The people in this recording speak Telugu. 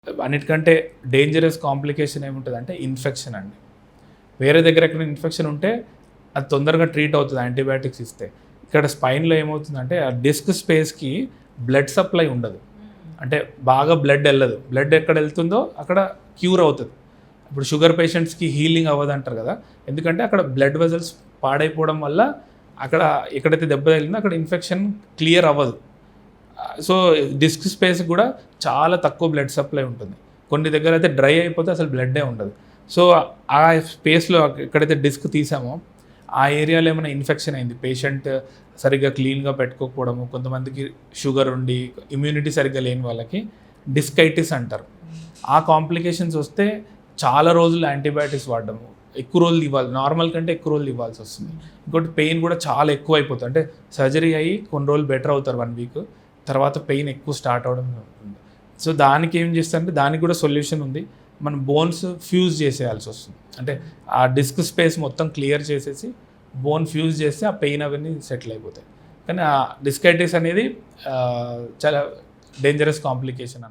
అన్నిటికంటే డేంజరస్ కాంప్లికేషన్ ఏముంటుందంటే ఇన్ఫెక్షన్ అండి. వేరే దగ్గర ఎక్కడ ఇన్ఫెక్షన్ ఉంటే అది తొందరగా ట్రీట్ అవుతుంది యాంటీబయాటిక్స్ ఇస్తే. ఇక్కడ స్పైన్లో ఏమవుతుందంటే ఆ డిస్క్ స్పేస్కి బ్లడ్ సప్లై ఉండదు. అంటే బాగా బ్లడ్ వెళ్ళదు. బ్లడ్ ఎక్కడ వెళ్తుందో అక్కడ క్యూర్ అవుతుంది. ఇప్పుడు షుగర్ పేషెంట్స్కి హీలింగ్ అవ్వదు అంటారు కదా, ఎందుకంటే అక్కడ బ్లడ్ వెజల్స్ పాడైపోవడం వల్ల అక్కడ ఎక్కడైతే దెబ్బ తగిలిందో అక్కడ ఇన్ఫెక్షన్ క్లియర్ అవ్వదు. సో డిస్క్ స్పేస్ కూడా చాలా తక్కువ బ్లడ్ సప్లై ఉంటుంది. కొన్ని దగ్గర అయితే డ్రై అయిపోతే అసలు బ్లడ్డే ఉండదు. సో ఆ స్పేస్లో ఎక్కడైతే డిస్క్ తీసామో ఆ ఏరియాలో ఏమైనా ఇన్ఫెక్షన్ అయింది, పేషెంట్ సరిగ్గా క్లీన్గా పెట్టుకోకపోవడము, కొంతమందికి షుగర్ ఉండి ఇమ్యూనిటీ సరిగ్గా లేని వాళ్ళకి డిస్కైటిస్ అంటారు. ఆ కాంప్లికేషన్స్ వస్తే చాలా రోజులు యాంటీబయాటిక్స్ వాడడము, ఎక్కువ రోజులు ఇవ్వాలి, నార్మల్ కంటే ఎక్కువ రోజులు ఇవ్వాల్సి వస్తుంది. ఇంకోటి పెయిన్ కూడా చాలా ఎక్కువ అయిపోతుంది. అంటే సర్జరీ అయ్యి కొన్ని రోజులు బెటర్ అవుతారు, 1 వీక్ తర్వాత పెయిన్ ఎక్కువ స్టార్ట్ అవడం ఉంటుంది. సో దానికి ఏం చేస్తారంటే దానికి కూడా సొల్యూషన్ ఉంది. మనం బోన్స్ ఫ్యూజ్ చేసేయాల్సి వస్తుంది. అంటే ఆ డిస్క్ స్పేస్ మొత్తం క్లియర్ చేసేసి బోన్ ఫ్యూజ్ చేస్తే ఆ పెయిన్ అవన్నీ సెటిల్ అయిపోతాయి. కానీ ఆ డిస్కైటిస్ అనేది చాలా డేంజరస్ కాంప్లికేషన్ అన్నమాట.